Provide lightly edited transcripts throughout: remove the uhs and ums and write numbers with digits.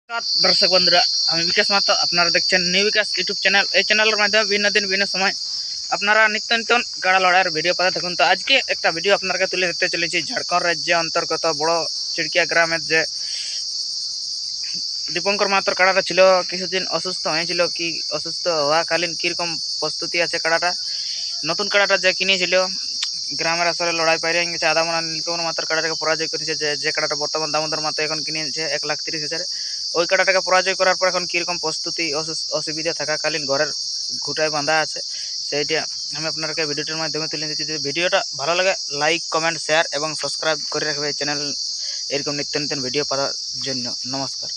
दर्शक बंधुरा আমি বিকাশ মাত্র আপনারা দেখছেন নিউ বিকাশ ইউটিউব চ্যানেল। এই চ্যানেলের মাধ্যমে ভিন্ন দিন ভিন্ন সময় আপনারা নিত্য নতুন গাড়া লড়াইয়ের ভিডিও পাতে থাকুন। তো আজকে একটা ভিডিও আপনাকে তুলে ধরতে চলেছি ঝাড়খণ্ড রাজ্যের অন্তর্গত বড় চিড়কিয়া গ্রামের যে দীপঙ্কর মাত্র কাড়াটা ছিল কিছুদিন অসুস্থ হয়েছিল। কি অসুস্থ হওয়াকালীন কীরকম প্রস্তুতি আছে কাড়াটা, নতুন কাড়াটা যে কিনেছিল গ্রামের আসলে লড়াই পাইরে গেছে আদামনা নীলকমল মাত্র কাড়াটাকে পরাজয় করেছে। যে কাড়াটা বর্তমান দামোদর মাত্র এখন কিনেছে 1,30,000। ওই কাড়াটাকে পরাজয় করার পর এখন কীরকম প্রস্তুতি অসুবিধা থাকাকালীন ঘরের ঘুটায় বাঁধা আছে সেইটা আমি আপনাকে ভিডিওটির মাধ্যমে তুলে দিচ্ছি। যদি ভিডিওটা ভালো লাগে লাইক কমেন্ট শেয়ার এবং সাবস্ক্রাইব করে রাখবে এই চ্যানেল এরকম নিত্য নতুন ভিডিও পাওয়ার জন্য। নমস্কার।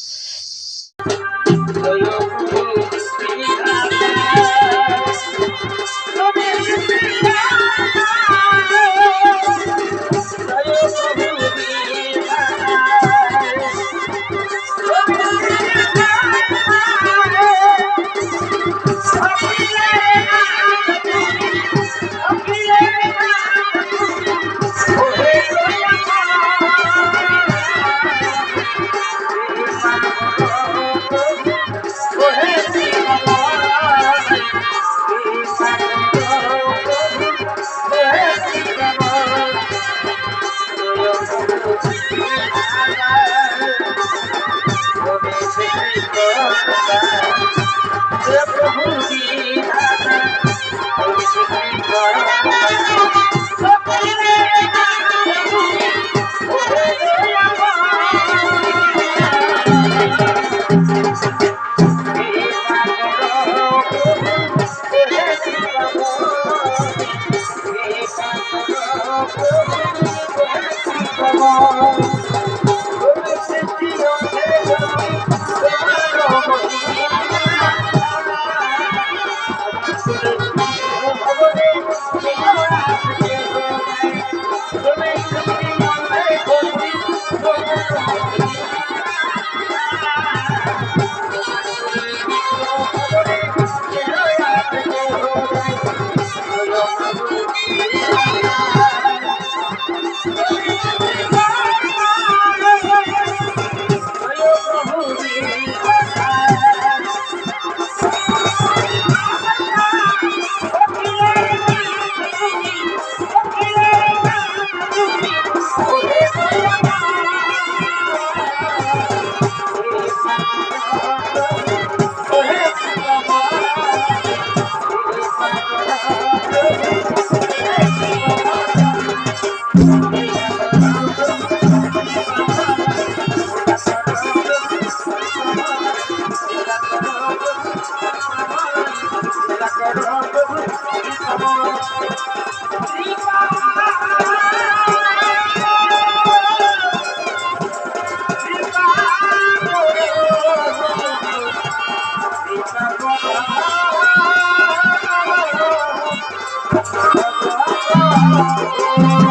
Oh